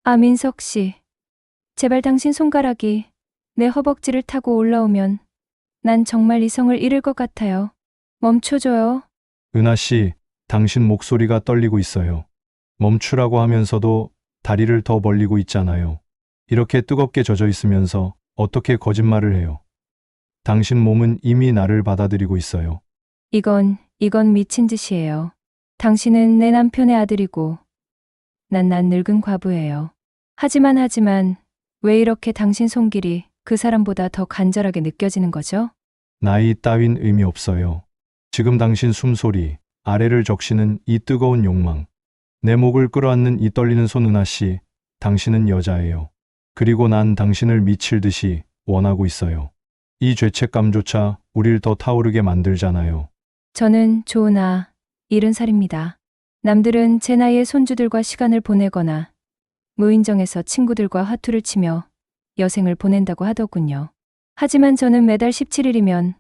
아, 민석 씨. 제발 당신 손가락이 내 허벅지를 타고 올라오면 난 정말 이성을 잃을 것 같아요. 멈춰줘요. 은하 씨, 당신 목소리가 떨리고 있어요. 멈추라고 하면서도 다리를 더 벌리고 있잖아요. 이렇게 뜨겁게 젖어 있으면서 어떻게 거짓말을 해요? 당신 몸은 이미 나를 받아들이고 있어요. 이건 미친 짓이에요. 당신은 내 남편의 아들이고 난 늙은 과부예요. 하지만 왜 이렇게 당신 손길이 그 사람보다 더 간절하게 느껴지는 거죠? 나이 따윈 의미 없어요. 지금 당신 숨소리, 아래를 적시는 이 뜨거운 욕망, 내 목을 끌어안는 이 떨리는 손 은하 씨, 당신은 여자예요. 그리고 난 당신을 미칠 듯이 원하고 있어요. 이 죄책감조차 우릴 더 타오르게 만들잖아요. 저는 조은아, 70살입니다. 남들은 제 나이에 손주들과 시간을 보내거나 무인정에서 친구들과 화투를 치며 여생을 보낸다고 하더군요. 하지만 저는 매달 17일이면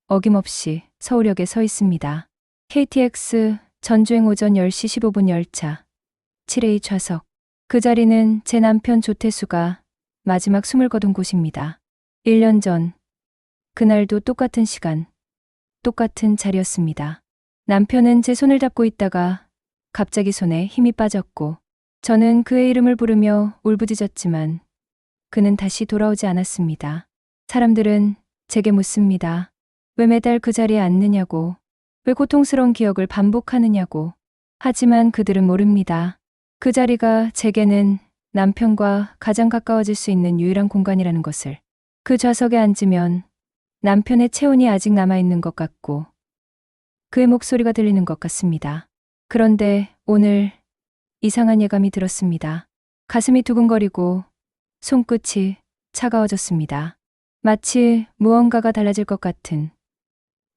어김없이 서울역에 서 있습니다. KTX 전주행 오전 10시 15분 열차 7A 좌석. 그 자리는 제 남편 조태수가 마지막 숨을 거둔 곳입니다. 1년 전 그날도 똑같은 시간, 똑같은 자리였습니다. 남편은 제 손을 잡고 있다가 갑자기 손에 힘이 빠졌고 저는 그의 이름을 부르며 울부짖었지만 그는 다시 돌아오지 않았습니다. 사람들은 제게 묻습니다. 왜 매달 그 자리에 앉느냐고, 왜 고통스러운 기억을 반복하느냐고. 하지만 그들은 모릅니다. 그 자리가 제게는 남편과 가장 가까워질 수 있는 유일한 공간이라는 것을. 그 좌석에 앉으면 남편의 체온이 아직 남아있는 것 같고 그의 목소리가 들리는 것 같습니다. 그런데 오늘 이상한 예감이 들었습니다. 가슴이 두근거리고 손끝이 차가워졌습니다. 마치 무언가가 달라질 것 같은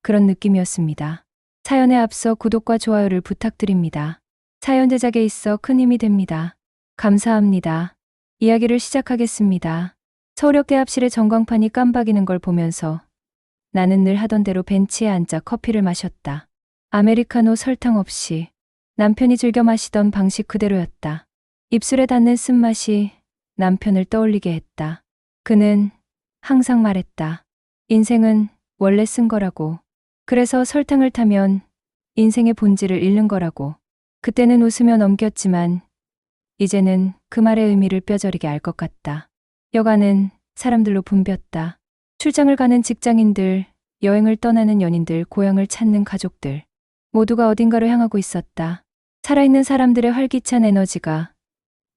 그런 느낌이었습니다. 사연에 앞서 구독과 좋아요를 부탁드립니다. 사연 제작에 있어 큰 힘이 됩니다. 감사합니다. 이야기를 시작하겠습니다. 서울역 대합실의 전광판이 깜박이는 걸 보면서 나는 늘 하던 대로 벤치에 앉아 커피를 마셨다. 아메리카노 설탕 없이 남편이 즐겨 마시던 방식 그대로였다. 입술에 닿는 쓴맛이 남편을 떠올리게 했다. 그는 항상 말했다. 인생은 원래 쓴 거라고. 그래서 설탕을 타면 인생의 본질을 잃는 거라고. 그때는 웃으며 넘겼지만 이제는 그 말의 의미를 뼈저리게 알 것 같다. 여가는 사람들로 붐볐다. 출장을 가는 직장인들, 여행을 떠나는 연인들, 고향을 찾는 가족들. 모두가 어딘가로 향하고 있었다. 살아있는 사람들의 활기찬 에너지가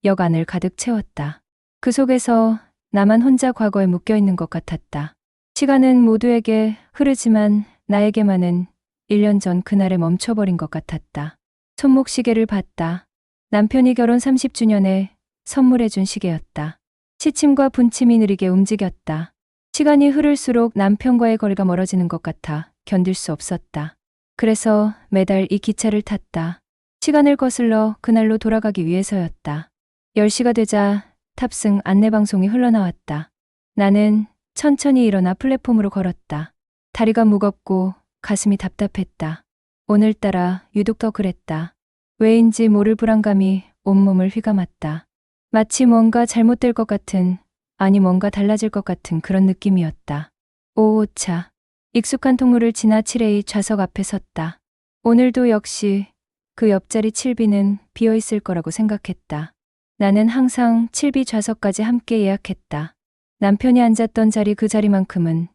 여간을 가득 채웠다. 그 속에서 나만 혼자 과거에 묶여있는 것 같았다. 시간은 모두에게 흐르지만 나에게만은 1년 전 그날에 멈춰버린 것 같았다. 손목 시계를 봤다. 남편이 결혼 30주년에 선물해준 시계였다. 시침과 분침이 느리게 움직였다. 시간이 흐를수록 남편과의 거리가 멀어지는 것 같아 견딜 수 없었다. 그래서 매달 이 기차를 탔다. 시간을 거슬러 그날로 돌아가기 위해서였다. 10시가 되자 탑승 안내방송이 흘러나왔다. 나는 천천히 일어나 플랫폼으로 걸었다. 다리가 무겁고 가슴이 답답했다. 오늘따라 유독 더 그랬다. 왜인지 모를 불안감이 온몸을 휘감았다. 마치 뭔가 잘못될 것 같은, 아니 뭔가 달라질 것 같은 그런 느낌이었다. 오차. 익숙한 통로를 지나 7A 좌석 앞에 섰다. 오늘도 역시 그 옆자리 7B는 비어있을 거라고 생각했다. 나는 항상 7B 좌석까지 함께 예약했다. 남편이 앉았던 자리 그 자리만큼은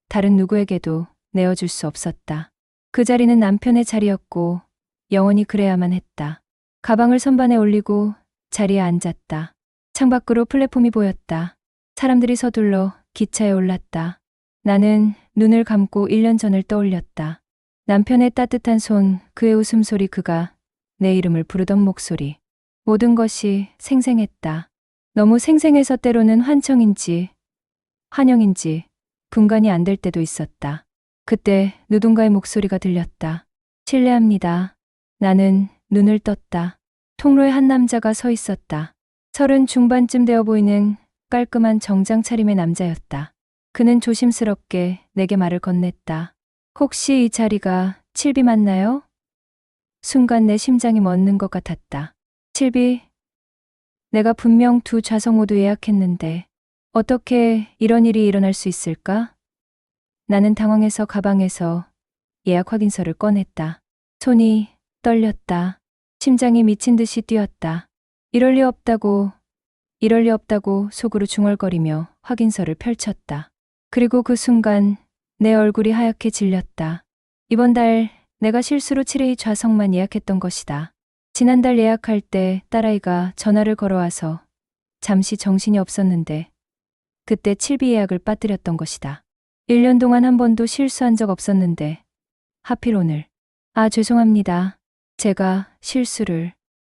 다른 누구에게도 내어줄 수 없었다. 그 자리는 남편의 자리였고 영원히 그래야만 했다. 가방을 선반에 올리고 자리에 앉았다. 창밖으로 플랫폼이 보였다. 사람들이 서둘러 기차에 올랐다. 나는 눈을 감고 1년 전을 떠올렸다. 남편의 따뜻한 손, 그의 웃음소리, 그가 내 이름을 부르던 목소리. 모든 것이 생생했다. 너무 생생해서 때로는 환청인지 환영인지 분간이 안 될 때도 있었다. 그때 누군가의 목소리가 들렸다. 실례합니다. 나는 눈을 떴다. 통로에 한 남자가 서 있었다. 30 중반쯤 되어 보이는 깔끔한 정장 차림의 남자였다. 그는 조심스럽게 내게 말을 건넸다. 혹시 이 자리가 7B 맞나요? 순간 내 심장이 멎는 것 같았다. 7B? 내가 분명 두 좌석 모두 예약했는데 어떻게 이런 일이 일어날 수 있을까? 나는 당황해서 가방에서 예약 확인서를 꺼냈다. 손이 떨렸다. 심장이 미친 듯이 뛰었다. 이럴 리 없다고 속으로 중얼거리며 확인서를 펼쳤다. 그리고 그 순간 내 얼굴이 하얗게 질렸다. 이번 달 내가 실수로 7A 좌석만 예약했던 것이다. 지난달 예약할 때 딸아이가 전화를 걸어와서 잠시 정신이 없었는데 그때 7B 예약을 빠뜨렸던 것이다. 1년 동안 한 번도 실수한 적 없었는데 하필 오늘. 아, 죄송합니다. 제가 실수를.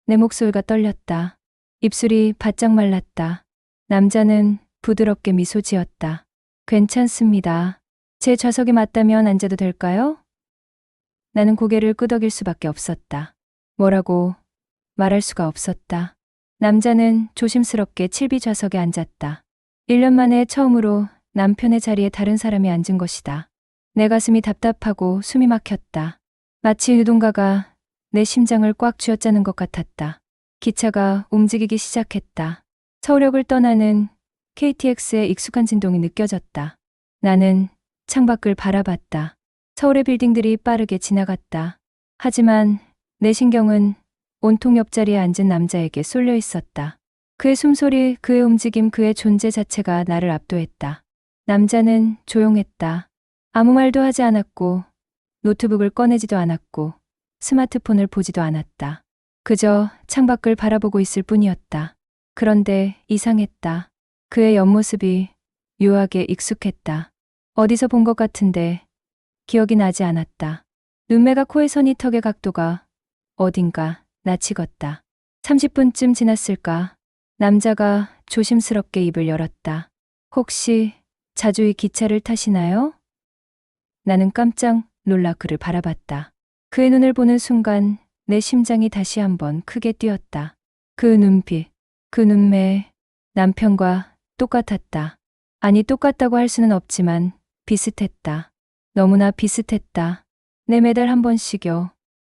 내 목소리가 떨렸다. 입술이 바짝 말랐다. 남자는 부드럽게 미소 지었다. 괜찮습니다. 제 좌석이 맞다면 앉아도 될까요? 나는 고개를 끄덕일 수밖에 없었다. 뭐라고 말할 수가 없었다. 남자는 조심스럽게 7B 좌석에 앉았다. 1년 만에 처음으로 남편의 자리에 다른 사람이 앉은 것이다. 내 가슴이 답답하고 숨이 막혔다. 마치 누군가가 내 심장을 꽉 쥐어짜는 것 같았다. 기차가 움직이기 시작했다. 서울역을 떠나는 KTX의 익숙한 진동이 느껴졌다. 나는 창밖을 바라봤다. 서울의 빌딩들이 빠르게 지나갔다. 하지만 내 신경은 온통 옆자리에 앉은 남자에게 쏠려 있었다. 그의 숨소리, 그의 움직임, 그의 존재 자체가 나를 압도했다. 남자는 조용했다. 아무 말도 하지 않았고 노트북을 꺼내지도 않았고 스마트폰을 보지도 않았다. 그저 창밖을 바라보고 있을 뿐이었다. 그런데 이상했다. 그의 옆모습이 묘하게 익숙했다. 어디서 본 것 같은데 기억이 나지 않았다. 눈매가 코의 선이 턱의 각도가 어딘가 낯익었다. 30분쯤 지났을까? 남자가 조심스럽게 입을 열었다. 혹시 자주 이 기차를 타시나요? 나는 깜짝 놀라 그를 바라봤다. 그의 눈을 보는 순간 내 심장이 다시 한번 크게 뛰었다. 그 눈빛, 그 눈매, 남편과 똑같았다. 아니, 똑같다고 할 수는 없지만 비슷했다. 너무나 비슷했다. 내 매달 한 번씩요.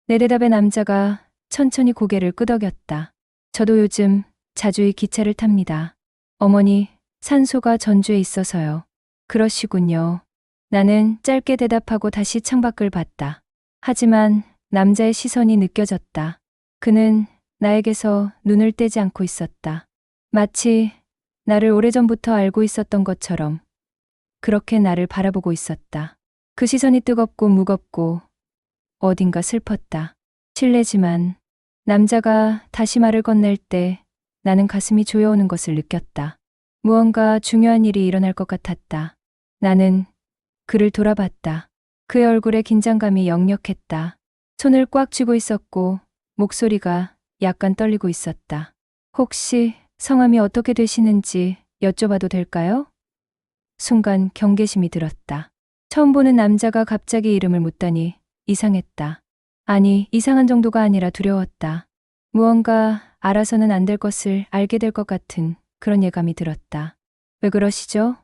내 대답에 남자가 천천히 고개를 끄덕였다. 저도 요즘 자주 이 기차를 탑니다. 어머니, 산소가 전주에 있어서요. 그러시군요. 나는 짧게 대답하고 다시 창밖을 봤다. 하지만 남자의 시선이 느껴졌다. 그는 나에게서 눈을 떼지 않고 있었다. 마치 나를 오래전부터 알고 있었던 것처럼 그렇게 나를 바라보고 있었다. 그 시선이 뜨겁고 무겁고 어딘가 슬펐다. 실례지만 남자가 다시 말을 건넬 때 나는 가슴이 조여오는 것을 느꼈다. 무언가 중요한 일이 일어날 것 같았다. 나는 그를 돌아봤다. 그의 얼굴에 긴장감이 역력했다. 손을 꽉 쥐고 있었고 목소리가 약간 떨리고 있었다. 혹시 성함이 어떻게 되시는지 여쭤봐도 될까요? 순간 경계심이 들었다. 처음 보는 남자가 갑자기 이름을 묻다니 이상했다. 아니, 이상한 정도가 아니라 두려웠다. 무언가 알아서는 안 될 것을 알게 될 것 같은 그런 예감이 들었다. 왜 그러시죠?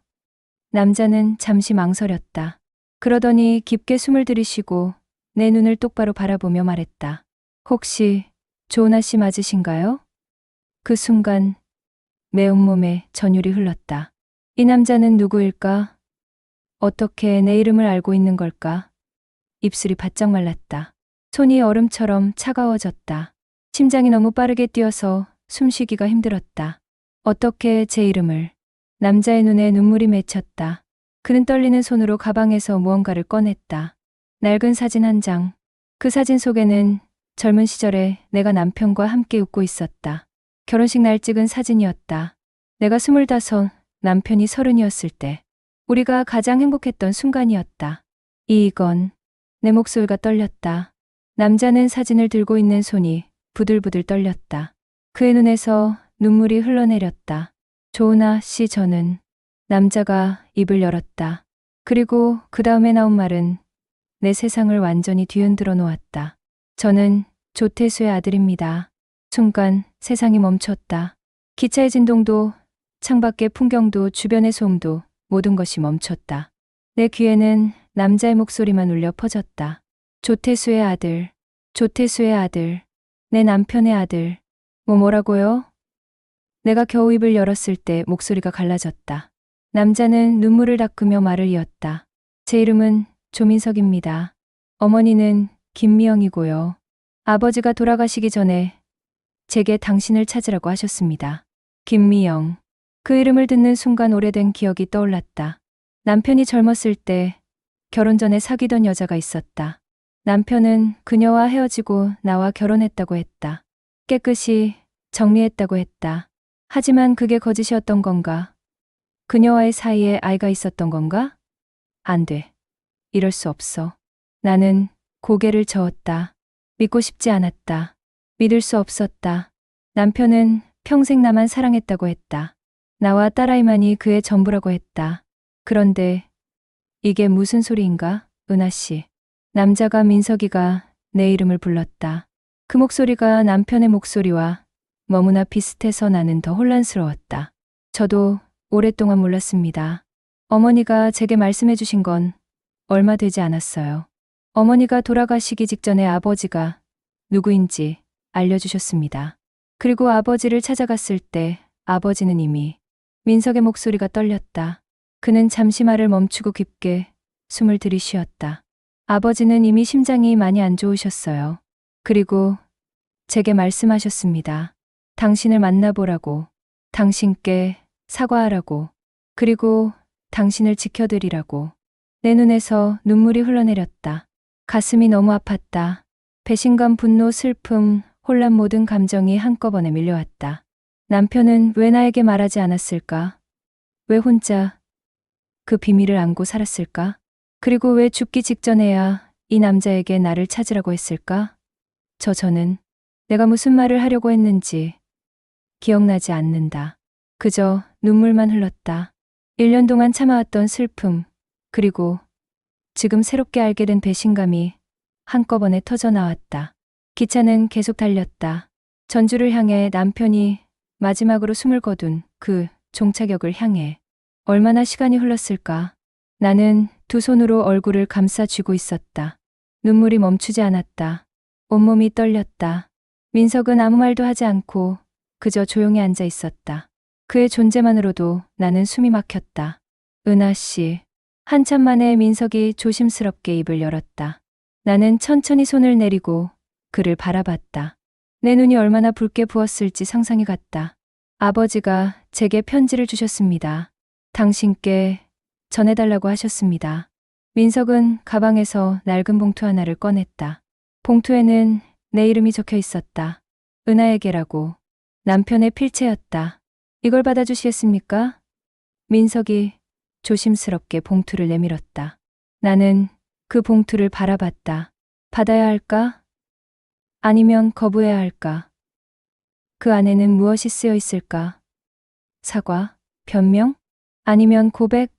남자는 잠시 망설였다. 그러더니 깊게 숨을 들이쉬고 내 눈을 똑바로 바라보며 말했다. 혹시 조은아 씨 맞으신가요? 그 순간 내 온몸에 전율이 흘렀다. 이 남자는 누구일까? 어떻게 내 이름을 알고 있는 걸까? 입술이 바짝 말랐다. 손이 얼음처럼 차가워졌다. 심장이 너무 빠르게 뛰어서 숨쉬기가 힘들었다. 어떻게 제 이름을? 남자의 눈에 눈물이 맺혔다. 그는 떨리는 손으로 가방에서 무언가를 꺼냈다. 낡은 사진 한 장. 그 사진 속에는 젊은 시절에 내가 남편과 함께 웃고 있었다. 결혼식 날 찍은 사진이었다. 내가 25, 남편이 30이었을 때 우리가 가장 행복했던 순간이었다. 이건 내 목소리가 떨렸다. 남자는 사진을 들고 있는 손이 부들부들 떨렸다. 그의 눈에서 눈물이 흘러내렸다. 조은아 씨, 저는. 남자가 입을 열었다. 그리고 그 다음에 나온 말은 내 세상을 완전히 뒤흔들어 놓았다. 저는 조태수의 아들입니다. 순간 세상이 멈췄다. 기차의 진동도, 창밖의 풍경도, 주변의 소음도 모든 것이 멈췄다. 내 귀에는 남자의 목소리만 울려 퍼졌다. 조태수의 아들, 조태수의 아들, 내 남편의 아들. 뭐라고요? 내가 겨우 입을 열었을 때 목소리가 갈라졌다. 남자는 눈물을 닦으며 말을 이었다. 제 이름은 조민석입니다. 어머니는 김미영이고요. 아버지가 돌아가시기 전에 제게 당신을 찾으라고 하셨습니다. 김미영. 그 이름을 듣는 순간 오래된 기억이 떠올랐다. 남편이 젊었을 때 결혼 전에 사귀던 여자가 있었다. 남편은 그녀와 헤어지고 나와 결혼했다고 했다. 깨끗이 정리했다고 했다. 하지만 그게 거짓이었던 건가? 그녀와의 사이에 아이가 있었던 건가? 안 돼. 이럴 수 없어. 나는 고개를 저었다. 믿고 싶지 않았다. 믿을 수 없었다. 남편은 평생 나만 사랑했다고 했다. 나와 딸아이만이 그의 전부라고 했다. 그런데 이게 무슨 소리인가, 은하 씨. 남자가 민석이가 내 이름을 불렀다. 그 목소리가 남편의 목소리와 너무나 비슷해서 나는 더 혼란스러웠다. 저도 오랫동안 몰랐습니다. 어머니가 제게 말씀해 주신 건 얼마 되지 않았어요. 어머니가 돌아가시기 직전에 아버지가 누구인지 알려주셨습니다. 그리고 아버지를 찾아갔을 때 아버지는 이미 민석의 목소리가 떨렸다. 그는 잠시 말을 멈추고 깊게 숨을 들이쉬었다. 아버지는 이미 심장이 많이 안 좋으셨어요. 그리고 제게 말씀하셨습니다. 당신을 만나보라고, 당신께 사과하라고, 그리고 당신을 지켜드리라고. 내 눈에서 눈물이 흘러내렸다. 가슴이 너무 아팠다. 배신감, 분노, 슬픔, 혼란 모든 감정이 한꺼번에 밀려왔다. 남편은 왜 나에게 말하지 않았을까? 왜 혼자 그 비밀을 안고 살았을까? 그리고 왜 죽기 직전에야 이 남자에게 나를 찾으라고 했을까? 저는 내가 무슨 말을 하려고 했는지 기억나지 않는다. 그저 눈물만 흘렀다. 1년 동안 참아왔던 슬픔, 그리고 지금 새롭게 알게 된 배신감이 한꺼번에 터져 나왔다. 기차는 계속 달렸다. 전주를 향해 남편이 마지막으로 숨을 거둔 그 종착역을 향해. 얼마나 시간이 흘렀을까? 나는 두 손으로 얼굴을 감싸 쥐고 있었다. 눈물이 멈추지 않았다. 온몸이 떨렸다. 민석은 아무 말도 하지 않고 그저 조용히 앉아 있었다. 그의 존재만으로도 나는 숨이 막혔다. 은하 씨. 한참 만에 민석이 조심스럽게 입을 열었다. 나는 천천히 손을 내리고 그를 바라봤다. 내 눈이 얼마나 붉게 부었을지 상상이 갔다. 아버지가 제게 편지를 주셨습니다. 당신께 전해달라고 하셨습니다. 민석은 가방에서 낡은 봉투 하나를 꺼냈다. 봉투에는 내 이름이 적혀 있었다. 은하에게라고. 남편의 필체였다. 이걸 받아주시겠습니까? 민석이 조심스럽게 봉투를 내밀었다. 나는 그 봉투를 바라봤다. 받아야 할까? 아니면 거부해야 할까? 그 안에는 무엇이 쓰여 있을까? 사과? 변명? 아니면 고백?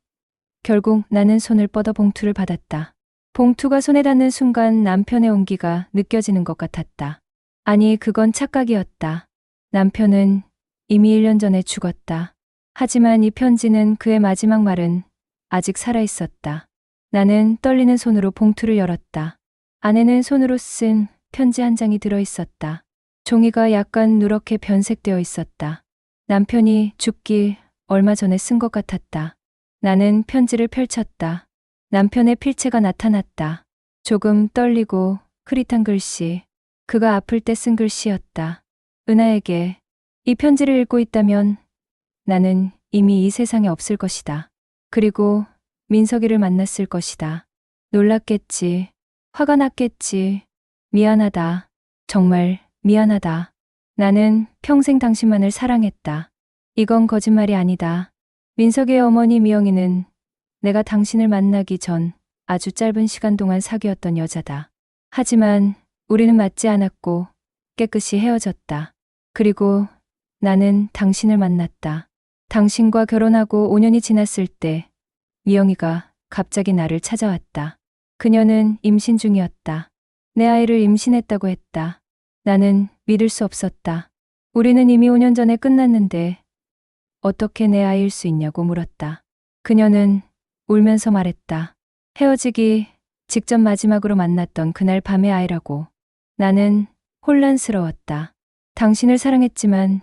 결국 나는 손을 뻗어 봉투를 받았다. 봉투가 손에 닿는 순간 남편의 온기가 느껴지는 것 같았다. 아니, 그건 착각이었다. 남편은 이미 1년 전에 죽었다. 하지만 이 편지는, 그의 마지막 말은 아직 살아있었다. 나는 떨리는 손으로 봉투를 열었다. 안에는 손으로 쓴 편지 한 장이 들어있었다. 종이가 약간 누렇게 변색되어 있었다. 남편이 죽기 얼마 전에 쓴 것 같았다. 나는 편지를 펼쳤다. 남편의 필체가 나타났다. 조금 떨리고 흐릿한 글씨. 그가 아플 때 쓴 글씨였다. 은하에게. 이 편지를 읽고 있다면 나는 이미 이 세상에 없을 것이다. 그리고 민석이를 만났을 것이다. 놀랐겠지. 화가 났겠지. 미안하다. 정말 미안하다. 나는 평생 당신만을 사랑했다. 이건 거짓말이 아니다. 민석이의 어머니 미영이는 내가 당신을 만나기 전 아주 짧은 시간 동안 사귀었던 여자다. 하지만 우리는 맞지 않았고 깨끗이 헤어졌다. 그리고 나는 당신을 만났다. 당신과 결혼하고 5년이 지났을 때 미영이가 갑자기 나를 찾아왔다. 그녀는 임신 중이었다. 내 아이를 임신했다고 했다. 나는 믿을 수 없었다. 우리는 이미 5년 전에 끝났는데 어떻게 내 아이일 수 있냐고 물었다. 그녀는 울면서 말했다. 헤어지기 직전 마지막으로 만났던 그날 밤의 아이라고. 나는 혼란스러웠다. 당신을 사랑했지만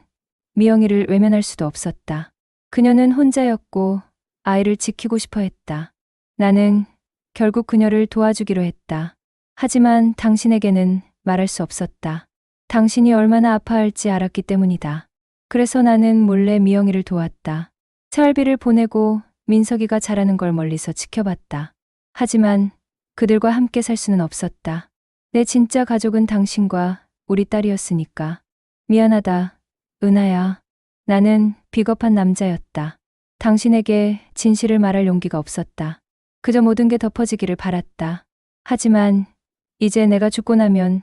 미영이를 외면할 수도 없었다. 그녀는 혼자였고 아이를 지키고 싶어 했다. 나는 결국 그녀를 도와주기로 했다. 하지만 당신에게는 말할 수 없었다. 당신이 얼마나 아파할지 알았기 때문이다. 그래서 나는 몰래 미영이를 도왔다. 생활비를 보내고 민석이가 자라는 걸 멀리서 지켜봤다. 하지만 그들과 함께 살 수는 없었다. 내 진짜 가족은 당신과 우리 딸이었으니까. 미안하다, 은하야. 나는 비겁한 남자였다. 당신에게 진실을 말할 용기가 없었다. 그저 모든 게 덮어지기를 바랐다. 하지만 이제 내가 죽고 나면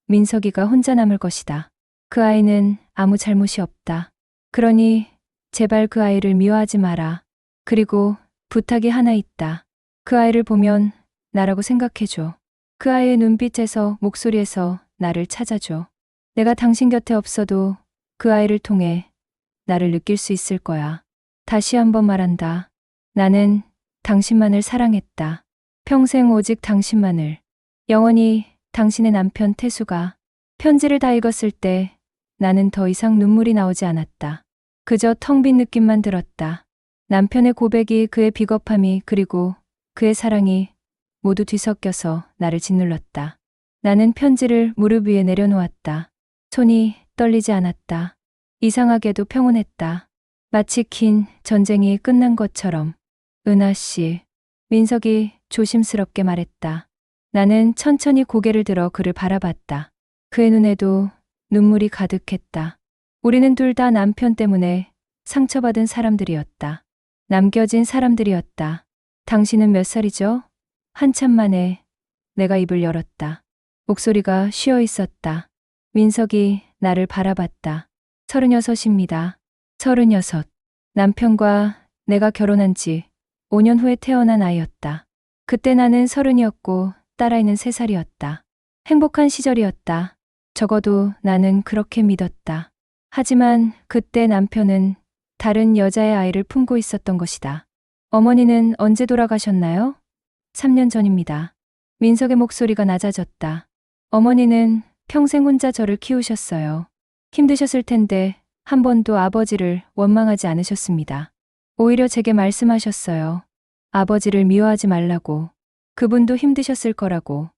민석이가 혼자 남을 것이다. 그 아이는 아무 잘못이 없다. 그러니 제발 그 아이를 미워하지 마라. 그리고 부탁이 하나 있다. 그 아이를 보면 나라고 생각해줘. 그 아이의 눈빛에서, 목소리에서 나를 찾아줘. 내가 당신 곁에 없어도 그 아이를 통해 나를 느낄 수 있을 거야. 다시 한번 말한다. 나는 당신만을 사랑했다. 평생 오직 당신만을. 영원히 당신의 남편 태수가 편지를 다 읽었을 때 나는 더 이상 눈물이 나오지 않았다. 그저 텅 빈 느낌만 들었다. 남편의 고백이, 그의 비겁함이, 그리고 그의 사랑이 모두 뒤섞여서 나를 짓눌렀다. 나는 편지를 무릎 위에 내려놓았다. 손이 떨리지 않았다. 이상하게도 평온했다. 마치 긴 전쟁이 끝난 것처럼. 은하 씨, 민석이 조심스럽게 말했다. 나는 천천히 고개를 들어 그를 바라봤다. 그의 눈에도 눈물이 가득했다. 우리는 둘 다 남편 때문에 상처받은 사람들이었다. 남겨진 사람들이었다. 당신은 몇 살이죠? 한참 만에 내가 입을 열었다. 목소리가 쉬어 있었다. 민석이 나를 바라봤다. 36입니다. 36. 남편과 내가 결혼한 지 5년 후에 태어난 아이였다. 그때 나는 30이었고 딸아이는 3살이었다. 행복한 시절이었다. 적어도 나는 그렇게 믿었다. 하지만 그때 남편은 다른 여자의 아이를 품고 있었던 것이다. 어머니는 언제 돌아가셨나요? 3년 전입니다. 민석의 목소리가 낮아졌다. 어머니는 평생 혼자 저를 키우셨어요. 힘드셨을 텐데 한 번도 아버지를 원망하지 않으셨습니다. 오히려 제게 말씀하셨어요. 아버지를 미워하지 말라고. 그분도 힘드셨을 거라고.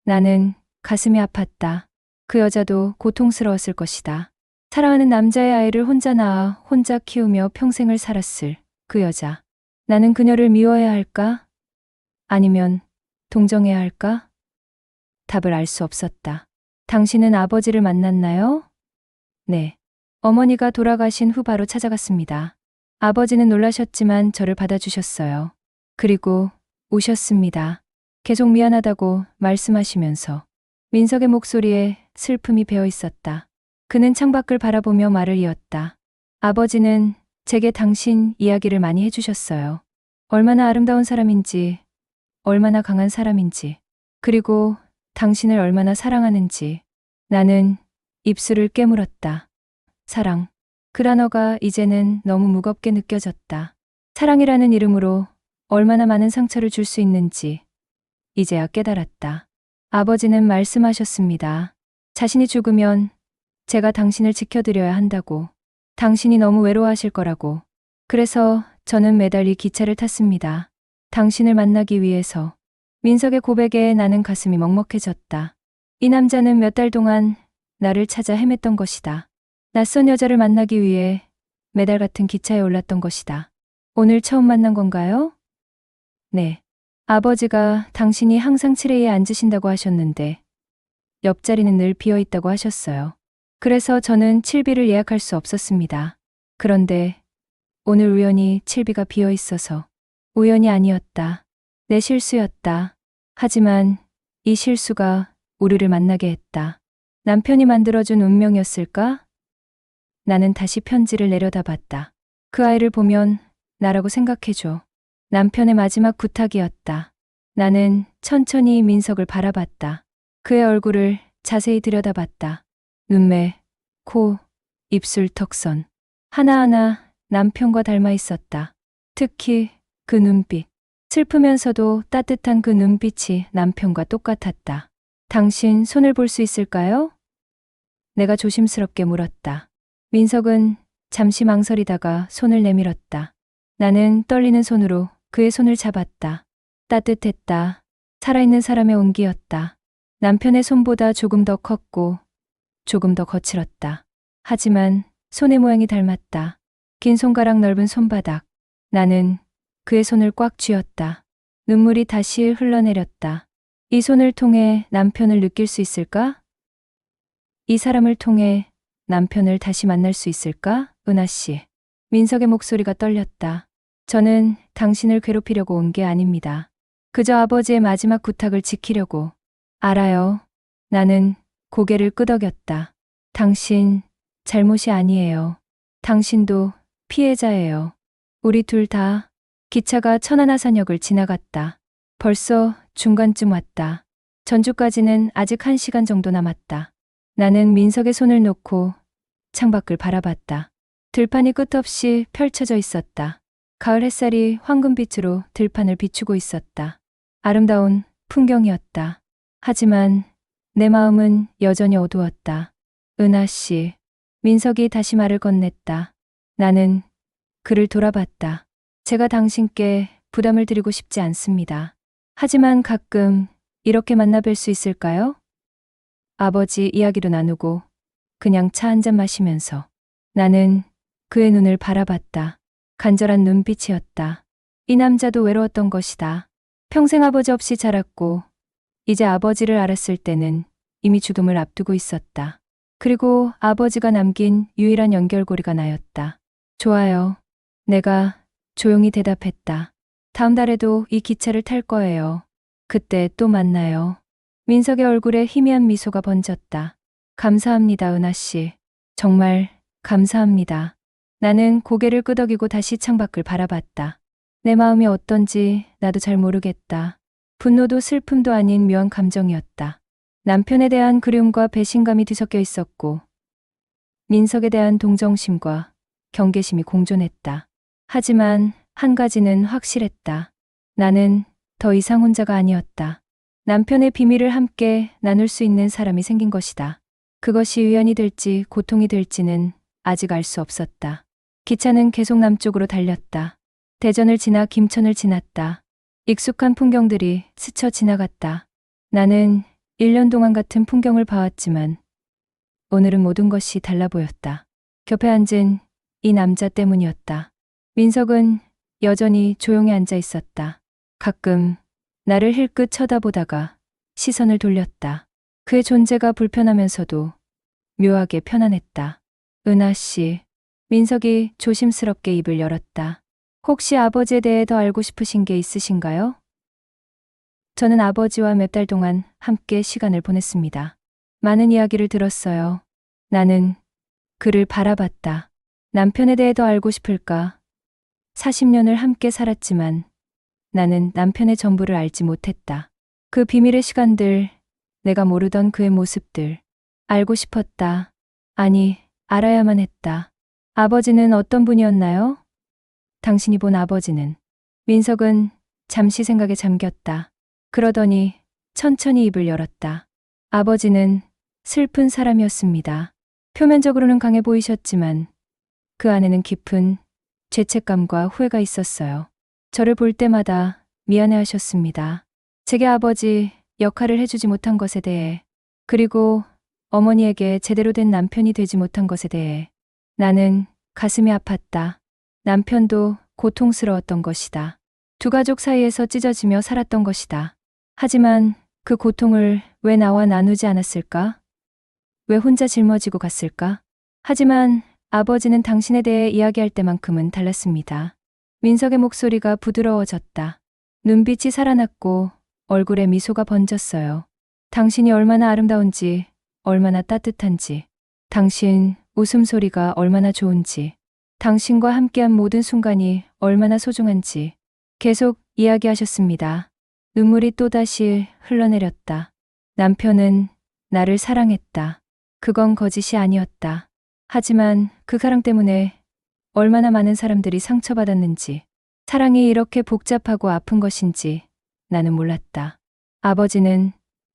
나는 가슴이 아팠다. 그 여자도 고통스러웠을 것이다. 사랑하는 남자의 아이를 혼자 낳아 혼자 키우며 평생을 살았을 그 여자. 나는 그녀를 미워해야 할까? 아니면 동정해야 할까? 답을 알 수 없었다. 당신은 아버지를 만났나요? 네. 어머니가 돌아가신 후 바로 찾아갔습니다. 아버지는 놀라셨지만 저를 받아주셨어요. 그리고 우셨습니다. 계속 미안하다고 말씀하시면서. 민석의 목소리에 슬픔이 배어 있었다. 그는 창밖을 바라보며 말을 이었다. 아버지는 제게 당신 이야기를 많이 해주셨어요. 얼마나 아름다운 사람인지, 얼마나 강한 사람인지, 그리고 당신을 얼마나 사랑하는지. 나는 입술을 깨물었다. 사랑. 그 단어가 이제는 너무 무겁게 느껴졌다. 사랑이라는 이름으로 얼마나 많은 상처를 줄 수 있는지 이제야 깨달았다. 아버지는 말씀하셨습니다. 자신이 죽으면 제가 당신을 지켜드려야 한다고. 당신이 너무 외로워하실 거라고. 그래서 저는 매달 이 기차를 탔습니다. 당신을 만나기 위해서. 민석의 고백에 나는 가슴이 먹먹해졌다. 이 남자는 몇 달 동안 나를 찾아 헤맸던 것이다. 낯선 여자를 만나기 위해 매달 같은 기차에 올랐던 것이다. 오늘 처음 만난 건가요? 네. 아버지가 당신이 항상 칠레에 앉으신다고 하셨는데 옆자리는 늘 비어 있다고 하셨어요. 그래서 저는 칠비를 예약할 수 없었습니다. 그런데 오늘 우연히 칠비가 비어 있어서. 우연이 아니었다. 내 실수였다. 하지만 이 실수가 우리를 만나게 했다. 남편이 만들어준 운명이었을까? 나는 다시 편지를 내려다봤다. 그 아이를 보면 나라고 생각해줘. 남편의 마지막 부탁이었다. 나는 천천히 민석을 바라봤다. 그의 얼굴을 자세히 들여다봤다. 눈매, 코, 입술, 턱선. 하나하나 남편과 닮아 있었다. 특히 그 눈빛. 슬프면서도 따뜻한 그 눈빛이 남편과 똑같았다. 당신 손을 볼 수 있을까요? 내가 조심스럽게 물었다. 민석은 잠시 망설이다가 손을 내밀었다. 나는 떨리는 손으로 그의 손을 잡았다. 따뜻했다. 살아있는 사람의 온기였다. 남편의 손보다 조금 더 컸고 조금 더 거칠었다. 하지만 손의 모양이 닮았다. 긴 손가락 넓은 손바닥. 나는 그의 손을 꽉 쥐었다. 눈물이 다시 흘러내렸다. 이 손을 통해 남편을 느낄 수 있을까? 이 사람을 통해 남편을 다시 만날 수 있을까? 은하 씨. 민석의 목소리가 떨렸다. 저는 당신을 괴롭히려고 온 게 아닙니다. 그저 아버지의 마지막 부탁을 지키려고. 알아요. 나는 고개를 끄덕였다. 당신 잘못이 아니에요. 당신도 피해자예요. 우리 둘 다. 기차가 천안하산역을 지나갔다. 벌써 중간쯤 왔다. 전주까지는 아직 1시간 정도 남았다. 나는 민석의 손을 놓고 창밖을 바라봤다. 들판이 끝없이 펼쳐져 있었다. 가을 햇살이 황금빛으로 들판을 비추고 있었다. 아름다운 풍경이었다. 하지만 내 마음은 여전히 어두웠다. 은하 씨. 민석이 다시 말을 건넸다. 나는 그를 돌아봤다. 제가 당신께 부담을 드리고 싶지 않습니다. 하지만 가끔 이렇게 만나 뵐 수 있을까요? 아버지 이야기도 나누고 그냥 차 한잔 마시면서. 나는 그의 눈을 바라봤다. 간절한 눈빛이었다. 이 남자도 외로웠던 것이다. 평생 아버지 없이 자랐고 이제 아버지를 알았을 때는 이미 죽음을 앞두고 있었다. 그리고 아버지가 남긴 유일한 연결고리가 나였다. 좋아요. 내가 조용히 대답했다. 다음 달에도 이 기차를 탈 거예요. 그때 또 만나요. 민석의 얼굴에 희미한 미소가 번졌다. 감사합니다, 은하 씨. 정말 감사합니다. 나는 고개를 끄덕이고 다시 창밖을 바라봤다. 내 마음이 어떤지 나도 잘 모르겠다. 분노도 슬픔도 아닌 묘한 감정이었다. 남편에 대한 그리움과 배신감이 뒤섞여 있었고 민석에 대한 동정심과 경계심이 공존했다. 하지만 한 가지는 확실했다. 나는 더 이상 혼자가 아니었다. 남편의 비밀을 함께 나눌 수 있는 사람이 생긴 것이다. 그것이 위안이 될지 고통이 될지는 아직 알 수 없었다. 기차는 계속 남쪽으로 달렸다. 대전을 지나 김천을 지났다. 익숙한 풍경들이 스쳐 지나갔다. 나는 1년 동안 같은 풍경을 봐왔지만 오늘은 모든 것이 달라 보였다. 곁에 앉은 이 남자 때문이었다. 민석은 여전히 조용히 앉아 있었다. 가끔 나를 힐끗 쳐다보다가 시선을 돌렸다. 그의 존재가 불편하면서도 묘하게 편안했다. 은하 씨. 민석이 조심스럽게 입을 열었다. 혹시 아버지에 대해 더 알고 싶으신 게 있으신가요? 저는 아버지와 몇 달 동안 함께 시간을 보냈습니다. 많은 이야기를 들었어요. 나는 그를 바라봤다. 남편에 대해 더 알고 싶을까? 40년을 함께 살았지만 나는 남편의 전부를 알지 못했다. 그 비밀의 시간들, 내가 모르던 그의 모습들. 알고 싶었다. 아니, 알아야만 했다. 아버지는 어떤 분이었나요? 당신이 본 아버지는. 민석은 잠시 생각에 잠겼다. 그러더니 천천히 입을 열었다. 아버지는 슬픈 사람이었습니다. 표면적으로는 강해 보이셨지만 그 안에는 깊은 죄책감과 후회가 있었어요. 저를 볼 때마다 미안해하셨습니다. 제게 아버지 역할을 해주지 못한 것에 대해, 그리고 어머니에게 제대로 된 남편이 되지 못한 것에 대해. 나는 가슴이 아팠다. 남편도 고통스러웠던 것이다. 두 가족 사이에서 찢어지며 살았던 것이다. 하지만 그 고통을 왜 나와 나누지 않았을까? 왜 혼자 짊어지고 갔을까? 하지만 아버지는 당신에 대해 이야기할 때만큼은 달랐습니다. 민석의 목소리가 부드러워졌다. 눈빛이 살아났고 얼굴에 미소가 번졌어요. 당신이 얼마나 아름다운지, 얼마나 따뜻한지, 당신 웃음소리가 얼마나 좋은지, 당신과 함께한 모든 순간이 얼마나 소중한지 계속 이야기하셨습니다. 눈물이 또다시 흘러내렸다. 남편은 나를 사랑했다. 그건 거짓이 아니었다. 하지만 그 사랑 때문에 얼마나 많은 사람들이 상처받았는지, 사랑이 이렇게 복잡하고 아픈 것인지 나는 몰랐다. 아버지는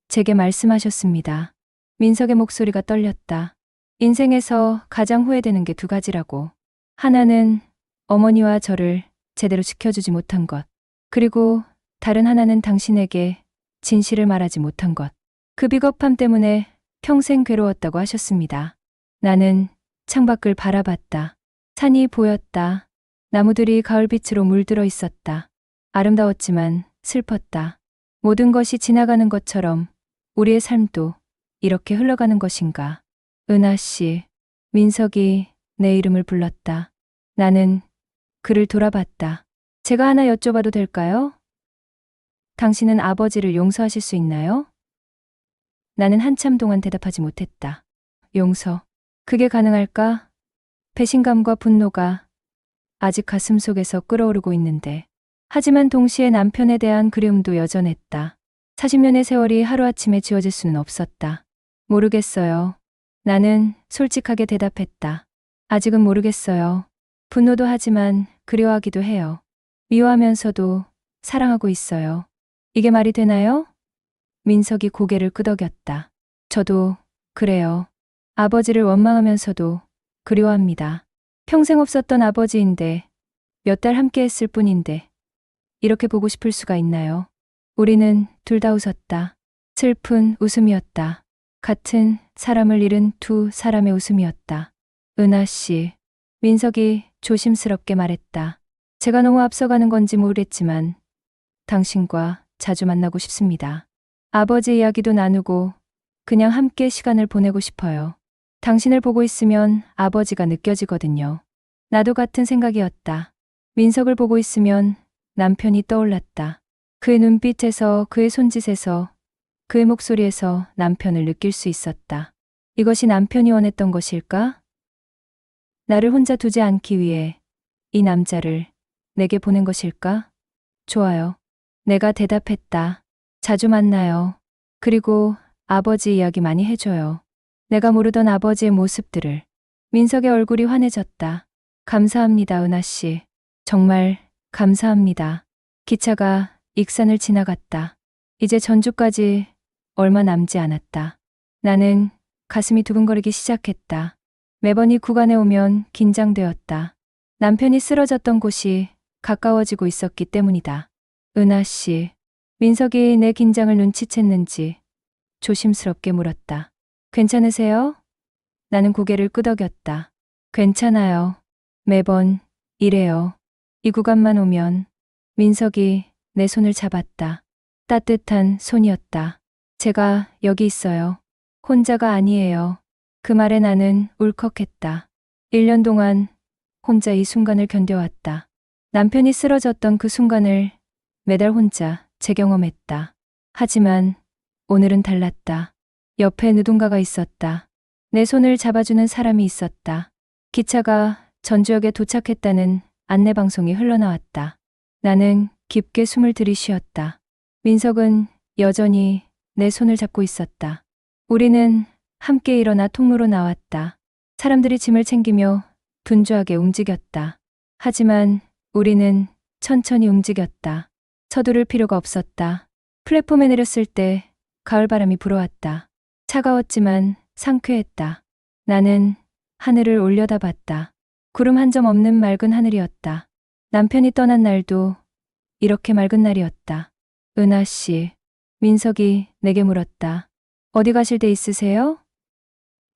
제게 말씀하셨습니다. 민석의 목소리가 떨렸다. 인생에서 가장 후회되는 게 두 가지라고. 하나는 어머니와 저를 제대로 지켜주지 못한 것. 그리고 다른 하나는 당신에게 진실을 말하지 못한 것. 그 비겁함 때문에 평생 괴로웠다고 하셨습니다. 나는 창밖을 바라봤다. 산이 보였다. 나무들이 가을빛으로 물들어 있었다. 아름다웠지만 슬펐다. 모든 것이 지나가는 것처럼 우리의 삶도 이렇게 흘러가는 것인가. 은하 씨, 민석이 내 이름을 불렀다. 나는 그를 돌아봤다. 제가 하나 여쭤봐도 될까요? 당신은 아버지를 용서하실 수 있나요? 나는 한참 동안 대답하지 못했다. 용서. 그게 가능할까? 배신감과 분노가 아직 가슴 속에서 끓어오르고 있는데. 하지만 동시에 남편에 대한 그리움도 여전했다. 40년의 세월이 하루아침에 지워질 수는 없었다. 모르겠어요. 나는 솔직하게 대답했다. 아직은 모르겠어요. 분노도 하지만 그리워하기도 해요. 미워하면서도 사랑하고 있어요. 이게 말이 되나요? 민석이 고개를 끄덕였다. 저도 그래요. 아버지를 원망하면서도 그리워합니다. 평생 없었던 아버지인데 몇 달 함께 했을 뿐인데 이렇게 보고 싶을 수가 있나요? 우리는 둘 다 웃었다. 슬픈 웃음이었다. 같은 사람을 잃은 두 사람의 웃음이었다. 은하 씨, 민석이 조심스럽게 말했다. 제가 너무 앞서가는 건지 모르겠지만 당신과 자주 만나고 싶습니다. 아버지 이야기도 나누고 그냥 함께 시간을 보내고 싶어요. 당신을 보고 있으면 아버지가 느껴지거든요. 나도 같은 생각이었다. 민석을 보고 있으면 남편이 떠올랐다. 그의 눈빛에서, 그의 손짓에서, 그의 목소리에서 남편을 느낄 수 있었다. 이것이 남편이 원했던 것일까? 나를 혼자 두지 않기 위해 이 남자를 내게 보낸 것일까? 좋아요. 내가 대답했다. 자주 만나요. 그리고 아버지 이야기 많이 해줘요. 내가 모르던 아버지의 모습들을. 민석의 얼굴이 환해졌다. 감사합니다, 은하 씨. 정말 감사합니다. 기차가 익산을 지나갔다. 이제 전주까지 얼마 남지 않았다. 나는 가슴이 두근거리기 시작했다. 매번 이 구간에 오면 긴장되었다. 남편이 쓰러졌던 곳이 가까워지고 있었기 때문이다. 은하 씨, 민석이 내 긴장을 눈치챘는지 조심스럽게 물었다. 괜찮으세요? 나는 고개를 끄덕였다. 괜찮아요. 매번 이래요. 이 구간만 오면. 민석이 내 손을 잡았다. 따뜻한 손이었다. 제가 여기 있어요. 혼자가 아니에요. 그 말에 나는 울컥했다. 1년 동안 혼자 이 순간을 견뎌왔다. 남편이 쓰러졌던 그 순간을 매달 혼자 재경험했다. 하지만 오늘은 달랐다. 옆에 누군가가 있었다. 내 손을 잡아주는 사람이 있었다. 기차가 전주역에 도착했다는 안내방송이 흘러나왔다. 나는 깊게 숨을 들이쉬었다. 민석은 여전히 내 손을 잡고 있었다. 우리는 함께 일어나 통로로 나왔다. 사람들이 짐을 챙기며 분주하게 움직였다. 하지만 우리는 천천히 움직였다. 서두를 필요가 없었다. 플랫폼에 내렸을 때 가을바람이 불어왔다. 차가웠지만 상쾌했다. 나는 하늘을 올려다봤다. 구름 한 점 없는 맑은 하늘이었다. 남편이 떠난 날도 이렇게 맑은 날이었다. 은하 씨, 민석이 내게 물었다. 어디 가실 데 있으세요?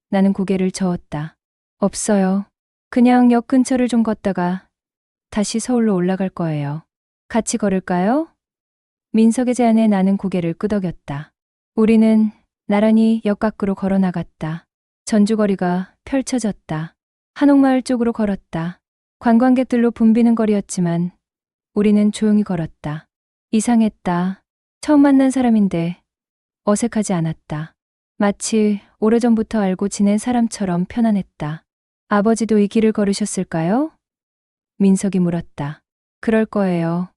나는 고개를 저었다. 없어요. 그냥 역 근처를 좀 걷다가 다시 서울로 올라갈 거예요. 같이 걸을까요? 민석의 제안에 나는 고개를 끄덕였다. 우리는 나란히 역 밖으로 걸어 나갔다. 전주거리가 펼쳐졌다. 한옥마을 쪽으로 걸었다. 관광객들로 붐비는 거리였지만 우리는 조용히 걸었다. 이상했다. 처음 만난 사람인데 어색하지 않았다. 마치 오래전부터 알고 지낸 사람처럼 편안했다. 아버지도 이 길을 걸으셨을까요? 민석이 물었다. 그럴 거예요.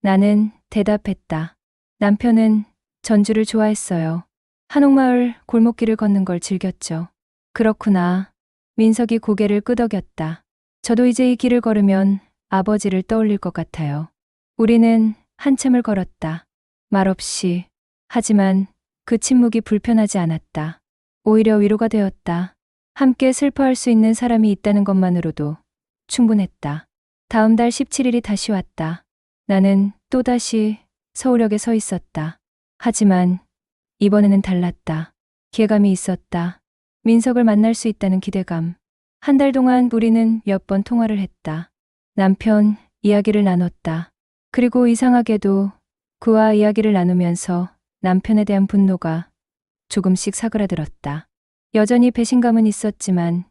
나는 대답했다. 남편은 전주를 좋아했어요. 한옥마을 골목길을 걷는 걸 즐겼죠. 그렇구나. 민석이 고개를 끄덕였다. 저도 이제 이 길을 걸으면 아버지를 떠올릴 것 같아요. 우리는 한참을 걸었다. 말없이. 하지만 그 침묵이 불편하지 않았다. 오히려 위로가 되었다. 함께 슬퍼할 수 있는 사람이 있다는 것만으로도 충분했다. 다음 달 17일이 다시 왔다. 나는 또다시 서울역에 서 있었다. 하지만 이번에는 달랐다. 기대감이 있었다. 민석을 만날 수 있다는 기대감. 한 달 동안 우리는 몇 번 통화를 했다. 남편 이야기를 나눴다. 그리고 이상하게도 그와 이야기를 나누면서 남편에 대한 분노가 조금씩 사그라들었다. 여전히 배신감은 있었지만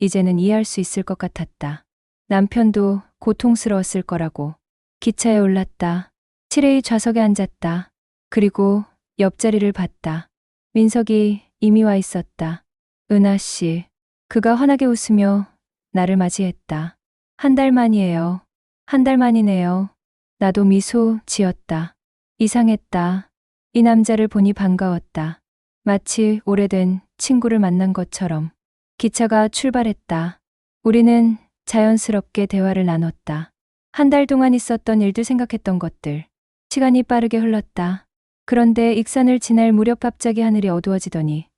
이제는 이해할 수 있을 것 같았다. 남편도 고통스러웠을 거라고. 기차에 올랐다. 7회의 좌석에 앉았다. 그리고 옆자리를 봤다. 민석이 이미 와 있었다. 은하 씨. 그가 환하게 웃으며 나를 맞이했다. 한 달 만이에요. 한 달 만이네요. 나도 미소 지었다. 이상했다. 이 남자를 보니 반가웠다. 마치 오래된 친구를 만난 것처럼. 기차가 출발했다. 우리는 자연스럽게 대화를 나눴다. 한 달 동안 있었던 일들, 생각했던 것들. 시간이 빠르게 흘렀다. 그런데 익산을 지날 무렵 갑자기 하늘이 어두워지더니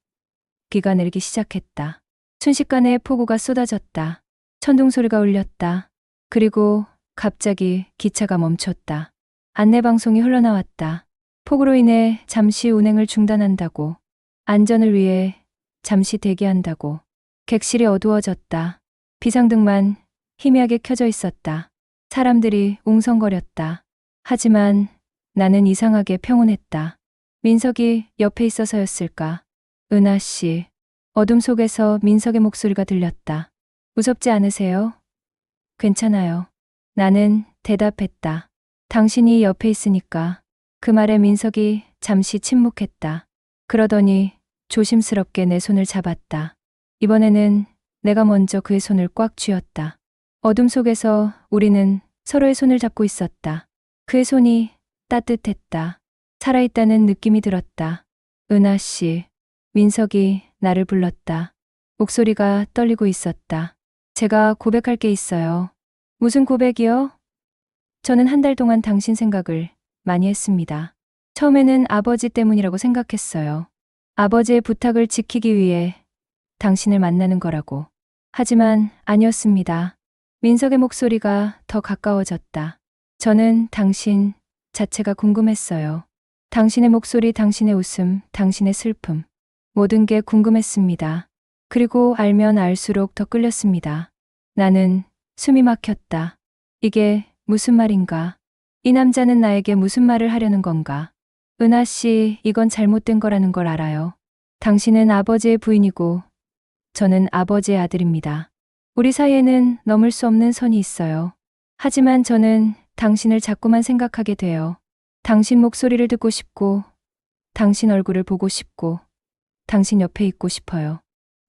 비가 내리기 시작했다. 순식간에 폭우가 쏟아졌다. 천둥 소리가 울렸다. 그리고 갑자기 기차가 멈췄다. 안내방송이 흘러나왔다. 폭우로 인해 잠시 운행을 중단한다고. 안전을 위해 잠시 대기한다고. 객실이 어두워졌다. 비상등만 희미하게 켜져 있었다. 사람들이 웅성거렸다. 하지만 나는 이상하게 평온했다. 민석이 옆에 있어서였을까? 은하 씨. 어둠 속에서 민석의 목소리가 들렸다. 무섭지 않으세요? 괜찮아요. 나는 대답했다. 당신이 옆에 있으니까. 그 말에 민석이 잠시 침묵했다. 그러더니 조심스럽게 내 손을 잡았다. 이번에는 내가 먼저 그의 손을 꽉 쥐었다. 어둠 속에서 우리는 서로의 손을 잡고 있었다. 그의 손이 따뜻했다. 살아있다는 느낌이 들었다. 은하 씨. 민석이 나를 불렀다. 목소리가 떨리고 있었다. 제가 고백할 게 있어요. 무슨 고백이요? 저는 한 달 동안 당신 생각을 많이 했습니다. 처음에는 아버지 때문이라고 생각했어요. 아버지의 부탁을 지키기 위해 당신을 만나는 거라고. 하지만 아니었습니다. 민석의 목소리가 더 가까워졌다. 저는 당신 자체가 궁금했어요. 당신의 목소리, 당신의 웃음, 당신의 슬픔. 모든 게 궁금했습니다. 그리고 알면 알수록 더 끌렸습니다. 나는 숨이 막혔다. 이게 무슨 말인가? 이 남자는 나에게 무슨 말을 하려는 건가? 은하 씨, 이건 잘못된 거라는 걸 알아요. 당신은 아버지의 부인이고 저는 아버지의 아들입니다. 우리 사이에는 넘을 수 없는 선이 있어요. 하지만 저는 당신을 자꾸만 생각하게 돼요. 당신 목소리를 듣고 싶고, 당신 얼굴을 보고 싶고, 당신 옆에 있고 싶어요.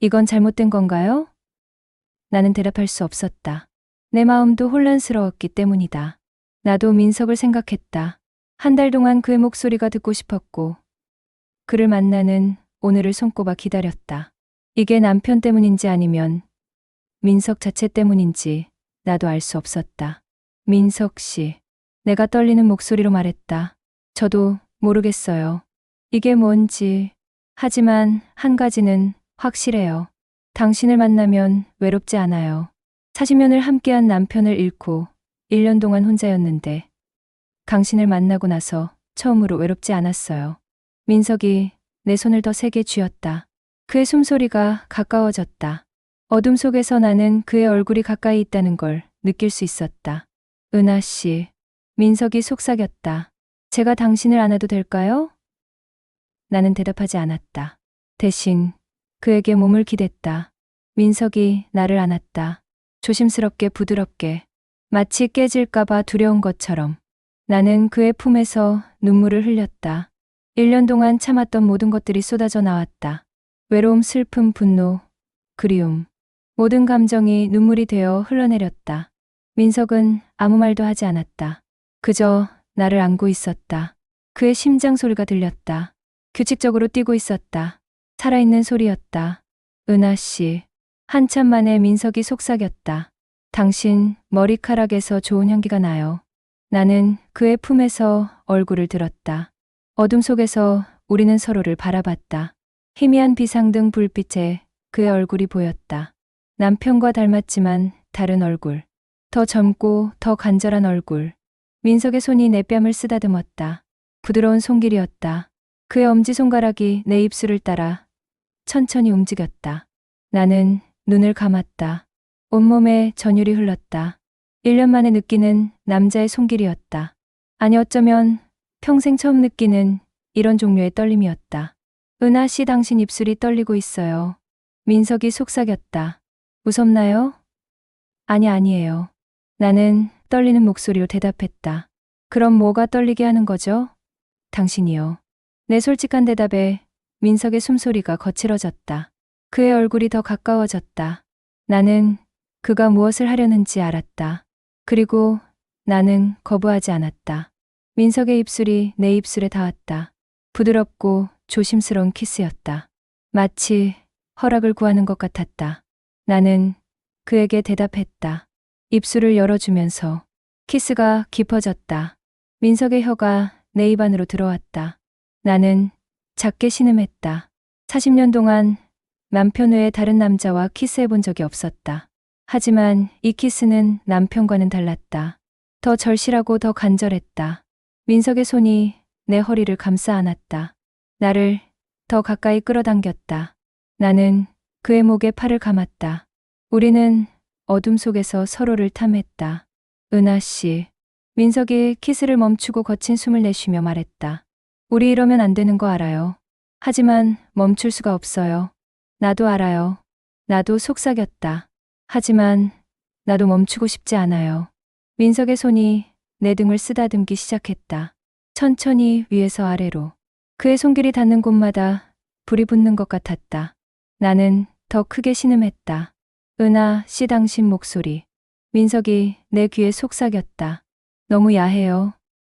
이건 잘못된 건가요? 나는 대답할 수 없었다. 내 마음도 혼란스러웠기 때문이다. 나도 민석을 생각했다. 한 달 동안 그의 목소리가 듣고 싶었고, 그를 만나는 오늘을 손꼽아 기다렸다. 이게 남편 때문인지 아니면 민석 자체 때문인지 나도 알 수 없었다. 민석 씨. 내가 떨리는 목소리로 말했다. 저도 모르겠어요. 이게 뭔지. 하지만 한 가지는 확실해요. 당신을 만나면 외롭지 않아요. 40년을 함께한 남편을 잃고 1년 동안 혼자였는데 당신을 만나고 나서 처음으로 외롭지 않았어요. 민석이 내 손을 더 세게 쥐었다. 그의 숨소리가 가까워졌다. 어둠 속에서 나는 그의 얼굴이 가까이 있다는 걸 느낄 수 있었다. 은하 씨. 민석이 속삭였다. 제가 당신을 안아도 될까요? 나는 대답하지 않았다. 대신 그에게 몸을 기댔다. 민석이 나를 안았다. 조심스럽게, 부드럽게. 마치 깨질까봐 두려운 것처럼. 나는 그의 품에서 눈물을 흘렸다. 1년 동안 참았던 모든 것들이 쏟아져 나왔다. 외로움, 슬픔, 분노, 그리움. 모든 감정이 눈물이 되어 흘러내렸다. 민석은 아무 말도 하지 않았다. 그저 나를 안고 있었다. 그의 심장 소리가 들렸다. 규칙적으로 뛰고 있었다. 살아있는 소리였다. 은하 씨. 한참 만에 민석이 속삭였다. 당신 머리카락에서 좋은 향기가 나요. 나는 그의 품에서 얼굴을 들었다. 어둠 속에서 우리는 서로를 바라봤다. 희미한 비상등 불빛에 그의 얼굴이 보였다. 남편과 닮았지만 다른 얼굴. 더 젊고 더 간절한 얼굴. 민석의 손이 내 뺨을 쓰다듬었다. 부드러운 손길이었다. 그의 엄지손가락이 내 입술을 따라 천천히 움직였다. 나는 눈을 감았다. 온몸에 전율이 흘렀다. 1년 만에 느끼는 남자의 손길이었다. 아니 어쩌면 평생 처음 느끼는 이런 종류의 떨림이었다. 은하 씨 당신 입술이 떨리고 있어요. 민석이 속삭였다. 무섭나요? 아니에요. 나는 떨리는 목소리로 대답했다. 그럼 뭐가 떨리게 하는 거죠? 당신이요. 내 솔직한 대답에 민석의 숨소리가 거칠어졌다. 그의 얼굴이 더 가까워졌다. 나는 그가 무엇을 하려는지 알았다. 그리고 나는 거부하지 않았다. 민석의 입술이 내 입술에 닿았다. 부드럽고 조심스러운 키스였다. 마치 허락을 구하는 것 같았다. 나는 그에게 대답했다. 입술을 열어주면서 키스가 깊어졌다. 민석의 혀가 내 입 안으로 들어왔다. 나는 작게 신음했다. 40년 동안 남편 외에 다른 남자와 키스해본 적이 없었다. 하지만 이 키스는 남편과는 달랐다. 더 절실하고 더 간절했다. 민석의 손이 내 허리를 감싸 안았다. 나를 더 가까이 끌어당겼다. 나는 그의 목에 팔을 감았다. 우리는 어둠 속에서 서로를 탐했다. 은하 씨. 민석이 키스를 멈추고 거친 숨을 내쉬며 말했다. 우리 이러면 안 되는 거 알아요. 하지만 멈출 수가 없어요. 나도 알아요. 나도 속삭였다. 하지만 나도 멈추고 싶지 않아요. 민석의 손이 내 등을 쓰다듬기 시작했다. 천천히 위에서 아래로. 그의 손길이 닿는 곳마다 불이 붙는 것 같았다. 나는 더 크게 신음했다. 은하 씨 당신 목소리. 민석이 내 귀에 속삭였다. 너무 야해요.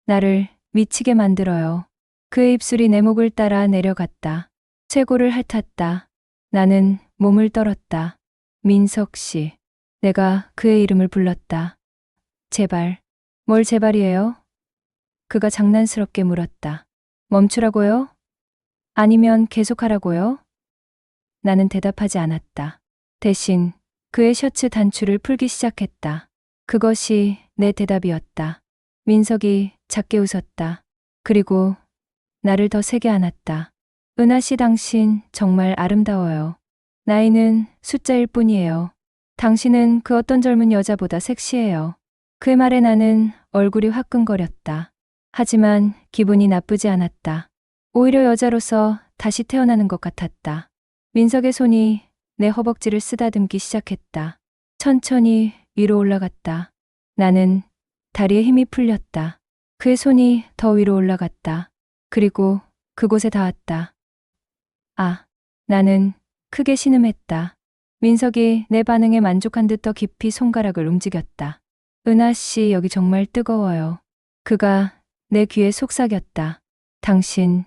나를 미치게 만들어요. 그의 입술이 내 목을 따라 내려갔다. 쇄골을 핥았다. 나는 몸을 떨었다. 민석 씨. 내가 그의 이름을 불렀다. 제발. 뭘 제발이에요? 그가 장난스럽게 물었다. 멈추라고요? 아니면 계속하라고요? 나는 대답하지 않았다. 대신 그의 셔츠 단추를 풀기 시작했다. 그것이 내 대답이었다. 민석이 작게 웃었다. 그리고 나를 더 세게 안았다. 은하 씨 당신 정말 아름다워요. 나이는 숫자일 뿐이에요. 당신은 그 어떤 젊은 여자보다 섹시해요. 그의 말에 나는 얼굴이 화끈거렸다. 하지만 기분이 나쁘지 않았다. 오히려 여자로서 다시 태어나는 것 같았다. 민석의 손이 내 허벅지를 쓰다듬기 시작했다. 천천히 위로 올라갔다. 나는 다리에 힘이 풀렸다. 그의 손이 더 위로 올라갔다. 그리고 그곳에 닿았다. 아, 나는 크게 신음했다. 민석이 내 반응에 만족한 듯 더 깊이 손가락을 움직였다. 은하 씨 여기 정말 뜨거워요. 그가 내 귀에 속삭였다. 당신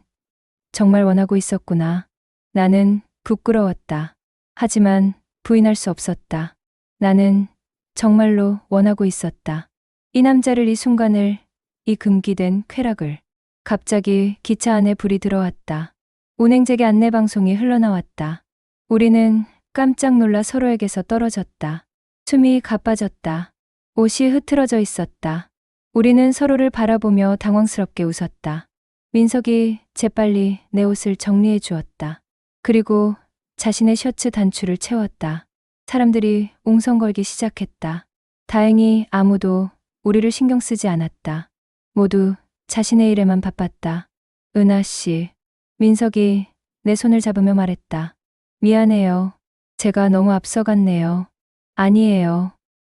정말 원하고 있었구나. 나는 부끄러웠다. 하지만 부인할 수 없었다. 나는 정말로 원하고 있었다. 이 남자를, 이 순간을, 이 금기된 쾌락을. 갑자기 기차 안에 불이 들어왔다. 운행재개 안내방송이 흘러나왔다. 우리는 깜짝 놀라 서로에게서 떨어졌다. 숨이 가빠졌다. 옷이 흐트러져 있었다. 우리는 서로를 바라보며 당황스럽게 웃었다. 민석이 재빨리 내 옷을 정리해 주었다. 그리고 자신의 셔츠 단추를 채웠다. 사람들이 웅성거리기 시작했다. 다행히 아무도 우리를 신경 쓰지 않았다. 모두 자신의 일에만 바빴다. 은하 씨. 민석이 내 손을 잡으며 말했다. 미안해요. 제가 너무 앞서갔네요. 아니에요.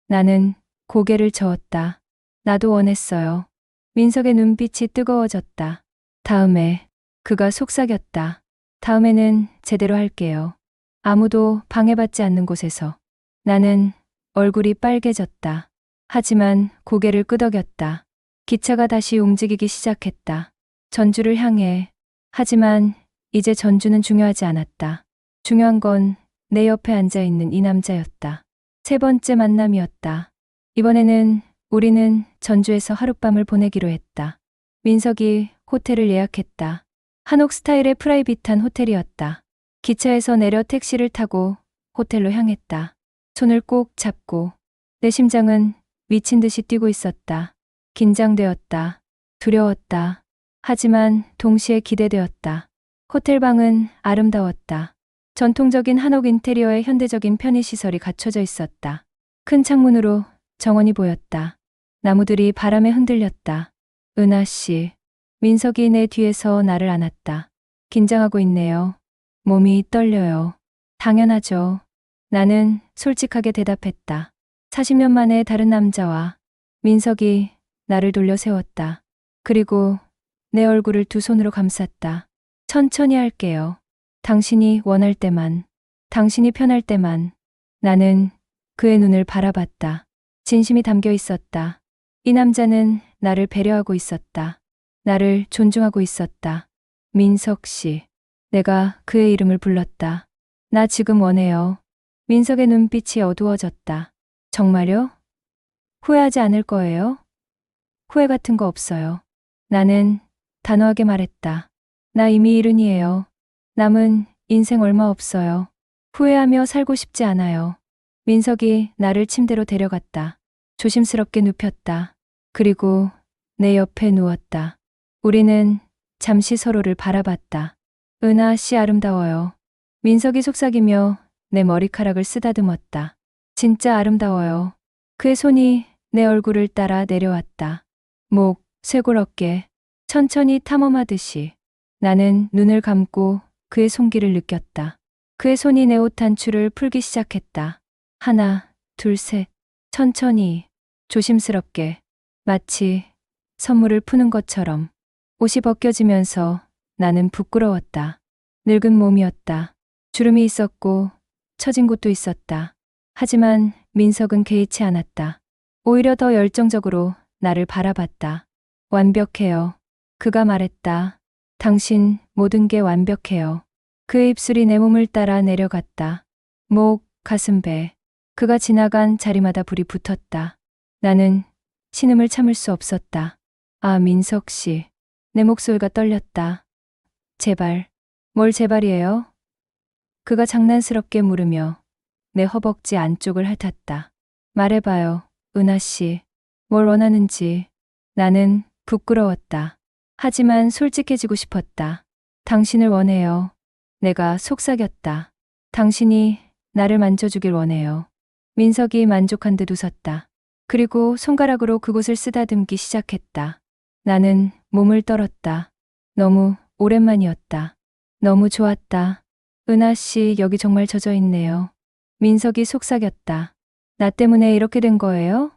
나는 고개를 저었다. 나도 원했어요. 민석의 눈빛이 뜨거워졌다. 다음에 그가 속삭였다. 다음에는 제대로 할게요. 아무도 방해받지 않는 곳에서. 나는 얼굴이 빨개졌다. 하지만 고개를 끄덕였다. 기차가 다시 움직이기 시작했다. 전주를 향해. 하지만 이제 전주는 중요하지 않았다. 중요한 건 내 옆에 앉아있는 이 남자였다. 세 번째 만남이었다. 이번에는 우리는 전주에서 하룻밤을 보내기로 했다. 민석이 호텔을 예약했다. 한옥 스타일의 프라이빗한 호텔이었다. 기차에서 내려 택시를 타고 호텔로 향했다. 손을 꼭 잡고 내 심장은 미친 듯이 뛰고 있었다. 긴장되었다. 두려웠다. 하지만 동시에 기대되었다. 호텔 방은 아름다웠다. 전통적인 한옥 인테리어에 현대적인 편의시설이 갖춰져 있었다. 큰 창문으로 정원이 보였다. 나무들이 바람에 흔들렸다. 은하 씨. 민석이 내 뒤에서 나를 안았다. 긴장하고 있네요. 몸이 떨려요. 당연하죠. 나는 솔직하게 대답했다. 40년 만에 다른 남자와 민석이 나를 돌려 세웠다. 그리고 내 얼굴을 두 손으로 감쌌다. 천천히 할게요. 당신이 원할 때만, 당신이 편할 때만. 나는 그의 눈을 바라봤다. 진심이 담겨 있었다. 이 남자는 나를 배려하고 있었다. 나를 존중하고 있었다. 민석 씨. 내가 그의 이름을 불렀다. 나 지금 원해요. 민석의 눈빛이 어두워졌다. 정말요? 후회하지 않을 거예요? 후회 같은 거 없어요. 나는 단호하게 말했다. 나 이미 이른이에요. 남은 인생 얼마 없어요. 후회하며 살고 싶지 않아요. 민석이 나를 침대로 데려갔다. 조심스럽게 눕혔다. 그리고 내 옆에 누웠다. 우리는 잠시 서로를 바라봤다. 은하 씨 아름다워요. 민석이 속삭이며 내 머리카락을 쓰다듬었다. 진짜 아름다워요. 그의 손이 내 얼굴을 따라 내려왔다. 목, 쇄골 어깨, 천천히 탐험하듯이. 나는 눈을 감고 그의 손길을 느꼈다. 그의 손이 내 옷 단추를 풀기 시작했다. 하나, 둘, 셋. 천천히, 조심스럽게. 마치 선물을 푸는 것처럼. 옷이 벗겨지면서 나는 부끄러웠다. 늙은 몸이었다. 주름이 있었고 처진 곳도 있었다. 하지만 민석은 개의치 않았다. 오히려 더 열정적으로 나를 바라봤다. 완벽해요. 그가 말했다. 당신 모든 게 완벽해요. 그의 입술이 내 몸을 따라 내려갔다. 목, 가슴, 배. 그가 지나간 자리마다 불이 붙었다. 나는 신음을 참을 수 없었다. 아, 민석 씨. 내 목소리가 떨렸다. 제발. 뭘 제발이에요? 그가 장난스럽게 물으며 내 허벅지 안쪽을 핥았다. 말해봐요, 은하 씨. 뭘 원하는지. 나는 부끄러웠다. 하지만 솔직해지고 싶었다. 당신을 원해요. 내가 속삭였다. 당신이 나를 만져주길 원해요. 민석이 만족한 듯 웃었다. 그리고 손가락으로 그곳을 쓰다듬기 시작했다. 나는 몸을 떨었다. 너무 오랜만이었다. 너무 좋았다. 은하 씨, 여기 정말 젖어 있네요. 민석이 속삭였다. 나 때문에 이렇게 된 거예요?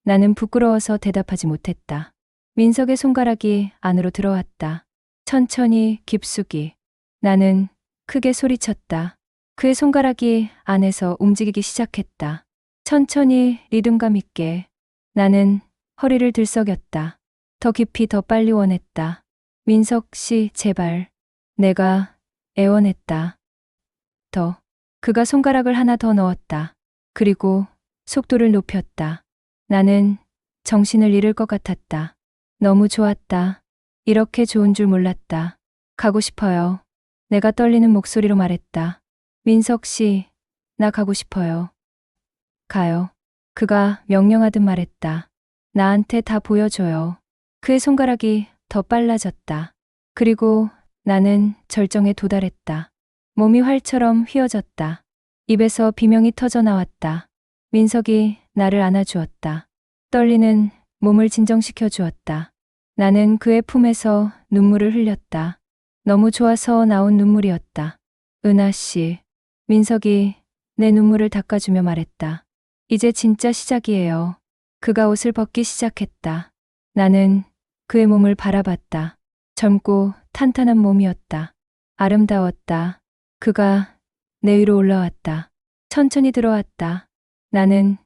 나는 부끄러워서 대답하지 못했다. 민석의 손가락이 안으로 들어왔다. 천천히, 깊숙이. 나는 크게 소리쳤다. 그의 손가락이 안에서 움직이기 시작했다. 천천히, 리듬감 있게. 나는 허리를 들썩였다. 더 깊이, 더 빨리 원했다. 민석 씨, 제발. 내가 애원했다. 더. 그가 손가락을 하나 더 넣었다. 그리고 속도를 높였다. 나는 정신을 잃을 것 같았다. 너무 좋았다. 이렇게 좋은 줄 몰랐다. 가고 싶어요. 내가 떨리는 목소리로 말했다. 민석 씨, 나 가고 싶어요. 가요. 그가 명령하듯 말했다. 나한테 다 보여줘요. 그의 손가락이 더 빨라졌다. 그리고 나는 절정에 도달했다. 몸이 활처럼 휘어졌다. 입에서 비명이 터져 나왔다. 민석이 나를 안아주었다. 떨리는 몸을 진정시켜 주었다. 나는 그의 품에서 눈물을 흘렸다. 너무 좋아서 나온 눈물이었다. 은하 씨. 민석이 내 눈물을 닦아주며 말했다. 이제 진짜 시작이에요. 그가 옷을 벗기 시작했다. 나는 그의 몸을 바라봤다. 젊고 탄탄한 몸이었다. 아름다웠다. 그가 내 위로 올라왔다. 천천히 들어왔다. 나는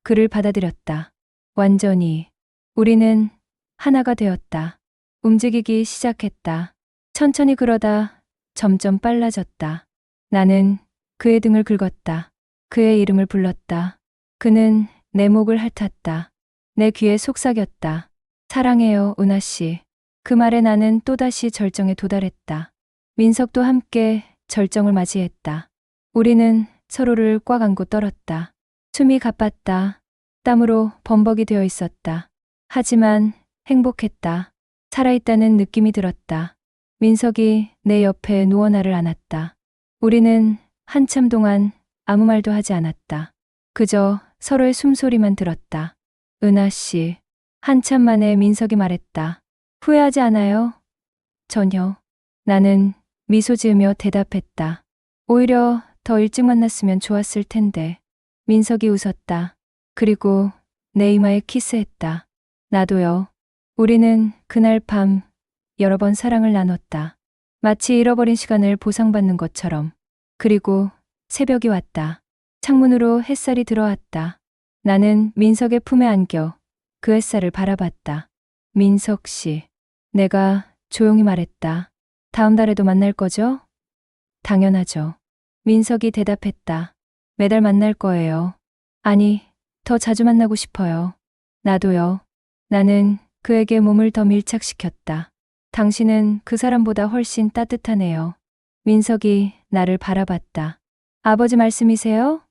그를 받아들였다. 완전히. 우리는 하나가 되었다. 움직이기 시작했다. 천천히 그러다 점점 빨라졌다. 나는 그의 등을 긁었다. 그의 이름을 불렀다. 그는 내 목을 핥았다. 내 귀에 속삭였다. 사랑해요, 은하 씨. 그 말에 나는 또다시 절정에 도달했다. 민석도 함께 절정을 맞이했다. 우리는 서로를 꽉 안고 떨었다. 숨이 가빴다. 땀으로 범벅이 되어 있었다. 하지만 행복했다. 살아있다는 느낌이 들었다. 민석이 내 옆에 누워 나를 안았다. 우리는 한참 동안 아무 말도 하지 않았다. 그저 서로의 숨소리만 들었다. 은하 씨. 한참 만에 민석이 말했다. 후회하지 않아요? 전혀. 나는 미소 지으며 대답했다. 오히려 더 일찍 만났으면 좋았을 텐데. 민석이 웃었다. 그리고 내 이마에 키스했다. 나도요. 우리는 그날 밤 여러 번 사랑을 나눴다. 마치 잃어버린 시간을 보상받는 것처럼. 그리고 새벽이 왔다. 창문으로 햇살이 들어왔다. 나는 민석의 품에 안겨 그 햇살을 바라봤다. 민석 씨. 내가 조용히 말했다. 다음 달에도 만날 거죠? 당연하죠. 민석이 대답했다. 매달 만날 거예요. 아니, 더 자주 만나고 싶어요. 나도요. 나는 그에게 몸을 더 밀착시켰다. 당신은 그 사람보다 훨씬 따뜻하네요. 민석이 나를 바라봤다. 아버지 말씀이세요?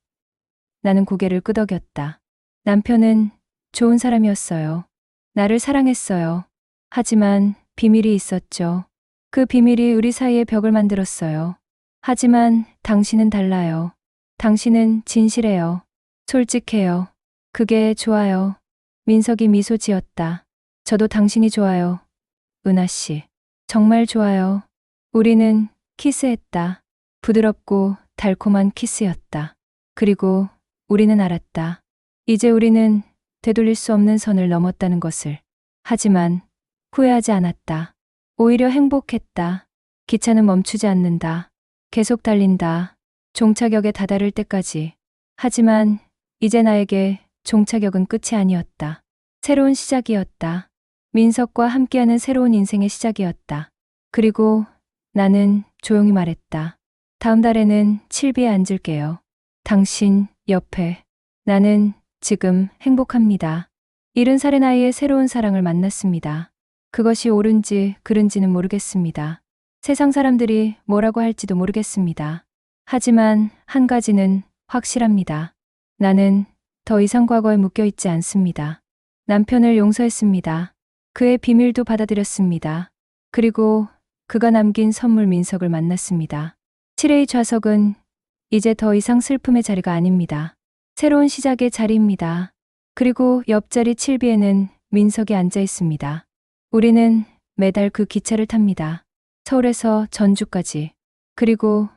나는 고개를 끄덕였다. 남편은 좋은 사람이었어요. 나를 사랑했어요. 하지만 비밀이 있었죠. 그 비밀이 우리 사이에 벽을 만들었어요. 하지만 당신은 달라요. 당신은 진실해요. 솔직해요. 그게 좋아요. 민석이 미소 지었다. 저도 당신이 좋아요. 은하 씨. 정말 좋아요. 우리는 키스했다. 부드럽고 달콤한 키스였다. 그리고 우리는 알았다. 이제 우리는 되돌릴 수 없는 선을 넘었다는 것을. 하지만 후회하지 않았다. 오히려 행복했다. 기차는 멈추지 않는다. 계속 달린다. 종착역에 다다를 때까지. 하지만 이제 나에게 종착역은 끝이 아니었다. 새로운 시작이었다. 민석과 함께하는 새로운 인생의 시작이었다. 그리고 나는 조용히 말했다. 다음 달에는 칠비에 앉을게요. 당신 옆에. 나는 지금 행복합니다. 70살의 나이에 새로운 사랑을 만났습니다. 그것이 옳은지 그른지는 모르겠습니다. 세상 사람들이 뭐라고 할지도 모르겠습니다. 하지만 한 가지는 확실합니다. 나는 더 이상 과거에 묶여 있지 않습니다. 남편을 용서했습니다. 그의 비밀도 받아들였습니다. 그리고 그가 남긴 선물 민석을 만났습니다. 7의 좌석은 이제 더 이상 슬픔의 자리가 아닙니다. 새로운 시작의 자리입니다. 그리고 옆자리 7비에는 민석이 앉아 있습니다. 우리는 매달 그 기차를 탑니다. 서울에서 전주까지. 그리고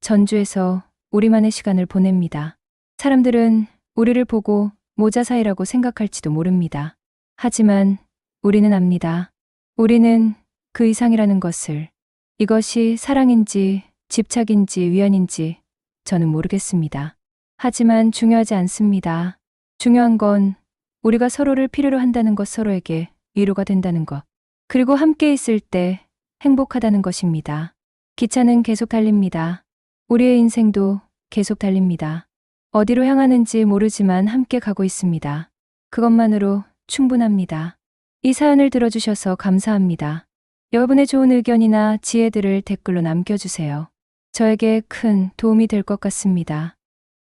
전주에서 우리만의 시간을 보냅니다. 사람들은 우리를 보고 모자 사이라고 생각할지도 모릅니다. 하지만 우리는 압니다. 우리는 그 이상이라는 것을. 이것이 사랑인지 집착인지 위안인지 저는 모르겠습니다. 하지만 중요하지 않습니다. 중요한 건 우리가 서로를 필요로 한다는 것, 서로에게 위로가 된다는 것, 그리고 함께 있을 때 행복하다는 것입니다. 기차는 계속 달립니다. 우리의 인생도 계속 달립니다. 어디로 향하는지 모르지만 함께 가고 있습니다. 그것만으로 충분합니다. 이 사연을 들어주셔서 감사합니다. 여러분의 좋은 의견이나 지혜들을 댓글로 남겨주세요. 저에게 큰 도움이 될 것 같습니다.